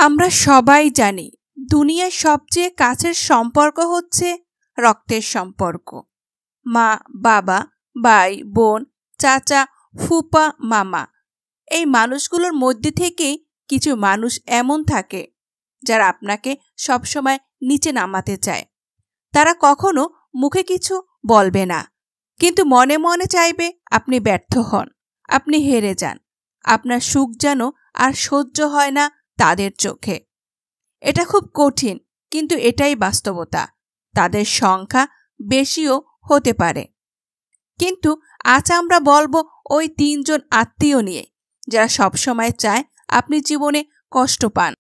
আমরা সবাই জানি দুনিয়ার সবচেয়ে কাছের সম্পর্ক হচ্ছে রক্তের সম্পর্ক। মা, বাবা, ভাই, বোন, চাচা, ফুপা, মামা, এই মানুষগুলোর মধ্যে থেকেই কিছু মানুষ এমন থাকে যারা আপনাকে সবসময় নিচে নামাতে চায়। তারা কখনো মুখে কিছু বলবে না, কিন্তু মনে মনে চাইবে আপনি ব্যর্থ হন, আপনি হেরে যান। আপনার সুখ যেন আর সহ্য হয় না তাদের চোখে। এটা খুব কঠিন, কিন্তু এটাই বাস্তবতা। তাদের সংখ্যা বেশিও হতে পারে। কিন্তু আজ আমরা বলবো ওই 3 জন আত্মীয় নিয়ে, যারা সবসময় চায় আপনি জীবনে কষ্ট পান।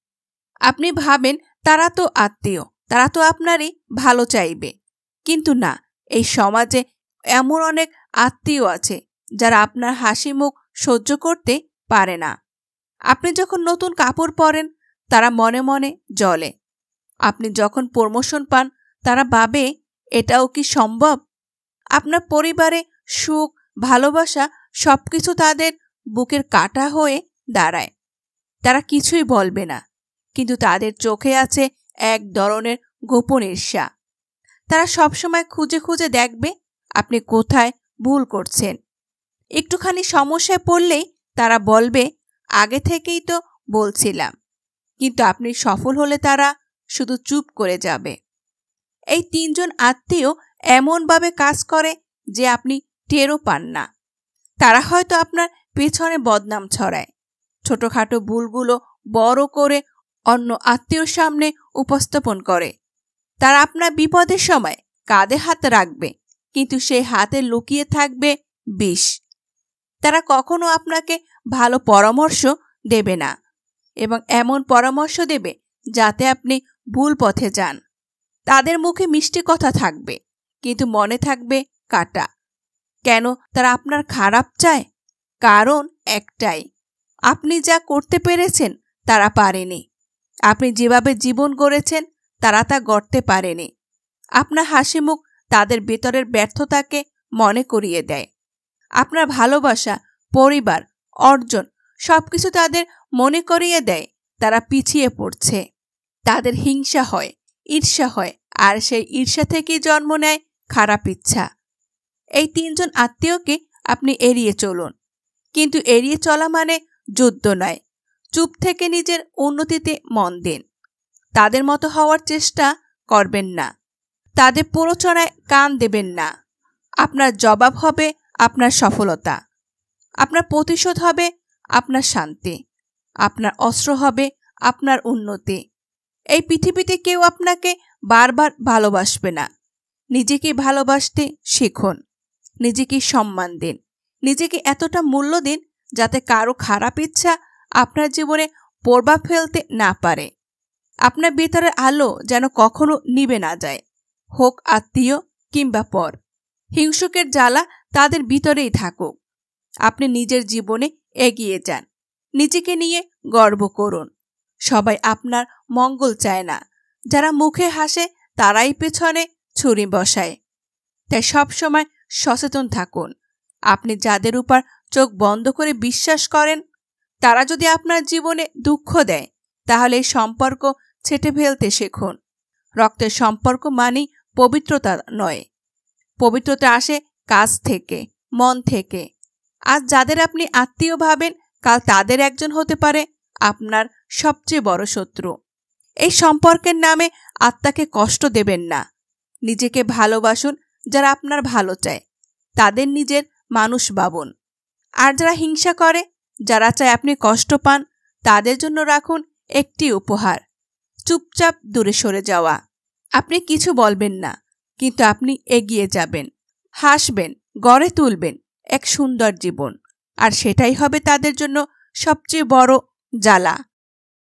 আপনি ভাবেন তারা তো আত্মীয়, তারা তো আপনারই ভালো চাইবে। কিন্তু না, এই সমাজে এমন অনেক আত্মীয় আছে যারা আপনার হাসি মুখ সহ্য করতে পারে না। আপনি যখন নতুন কাপড় পরেন, তারা মনে মনে জ্বলে। আপনি যখন প্রমোশন পান, তারা ভাবে এটাও কি সম্ভব? আপনার পরিবারে সুখ, ভালোবাসা সবকিছু তাদের বুকের কাঁটা হয়ে দাঁড়ায়। তারা কিছুই বলবে না, কিন্তু তাদের চোখে আছে এক ধরনের গোপন ঈর্ষা। তারা সবসময় খুঁজে খুঁজে দেখবে আপনি কোথায় ভুল করছেন। একটুখানি সমস্যায় পড়লেই তারা বলবে, আগে থেকেই তো বলছিলাম। কিন্তু আপনি সফল হলে তারা শুধু চুপ করে যাবে। এই 3 জন আত্মীয় এমনভাবে কাজ করে যে আপনি টেরও পান না। তারা হয়তো আপনার পেছনে বদনাম ছড়ায়, ছোটখাটো ভুলগুলো বড় করে অন্য আত্মীয়র সামনে উপস্থাপন করে। তারা আপনার বিপদের সময় কাঁধে হাত রাখবে, কিন্তু সেই হাতে লুকিয়ে থাকবে বিষ। তারা কখনো আপনাকে ভালো পরামর্শ দেবে না, এবং এমন পরামর্শ দেবে যাতে আপনি ভুল পথে যান। তাদের মুখে মিষ্টি কথা থাকবে, কিন্তু মনে থাকবে কাঁটা। কেন তারা আপনার খারাপ চায়? কারণ একটাই, আপনি যা করতে পেরেছেন তারা পারেনি। আপনি যেভাবে জীবন গড়েছেন তারা তা গড়তে পারেনি। আপনার হাসি মুখ তাদের ভেতরের ব্যর্থতাকে মনে করিয়ে দেয়। আপনার ভালোবাসা, পরিবার, অর্জন সবকিছু তাদের মনে করিয়ে দেয় তারা পিছিয়ে পড়ছে। তাদের হিংসা হয়, ঈর্ষা হয়, আর সেই ঈর্ষা থেকেই জন্ম নেয় খারাপ ইচ্ছা। এই 3 জন আত্মীয়কে আপনি এড়িয়ে চলুন, কিন্তু এড়িয়ে চলা মানে যুদ্ধ নয়। চুপ থেকে নিজের উন্নতিতে মন দিন। তাদের মতো হওয়ার চেষ্টা করবেন না, তাদের প্ররোচনায় কান দেবেন না। আপনার জবাব হবে আপনার সফলতা, আপনার প্রতিশোধ হবে আপনার শান্তি, আপনার অস্ত্র হবে আপনার উন্নতি। এই পৃথিবীতে কেউ আপনাকে বারবার ভালোবাসবে না। নিজেকে ভালোবাসতে শিখুন, নিজেকে সম্মান দিন, নিজেকে এতটা মূল্য দিন যাতে কারো খারাপ ইচ্ছা আপনার জীবনে প্রভাব ফেলতে না পারে। আপনার ভিতরের আলো যেন কখনো নিভে না যায়, হোক আত্মীয় কিংবা পর। হিংসুকের জ্বালা তাদের ভিতরেই থাকুক। আপনি নিজের জীবনে এগিয়ে যান, নিজেকে নিয়ে গর্ব করুন। সবাই আপনার মঙ্গল চায় না। যারা মুখে হাসে তারাই পেছনে ছুরি বসায়। তাই সবসময় সচেতন থাকুন। আপনি যাদের উপর চোখ বন্ধ করে বিশ্বাস করেন, তারা যদি আপনার জীবনে দুঃখ দেয়, তাহলে এই সম্পর্ক ছেঁটে ফেলতে শিখুন। রক্তের সম্পর্ক মানেই পবিত্রতা নয়। পবিত্রতা আসে কাজ থেকে, মন থেকে। আজ যাদের আপনি আত্মীয় ভাবেন, কাল তাদের একজন হতে পারে আপনার সবচেয়ে বড় শত্রু। এই সম্পর্কের নামে আত্মাকে কষ্ট দেবেন না। নিজেকে ভালোবাসুন। যারা আপনার ভালো চায় তাদের নিজের মানুষ ভাবুন। আর যারা হিংসা করে, যারা চায় আপনি কষ্ট পান, তাদের জন্য রাখুন একটি উপহার: চুপচাপ দূরে সরে যাওয়া। আপনি কিছু বলবেন না, কিন্তু আপনি এগিয়ে যাবেন, হাসবেন, গড়ে তুলবেন এক সুন্দর জীবন। আর সেটাই হবে তাদের জন্য সবচেয়ে বড় জ্বালা।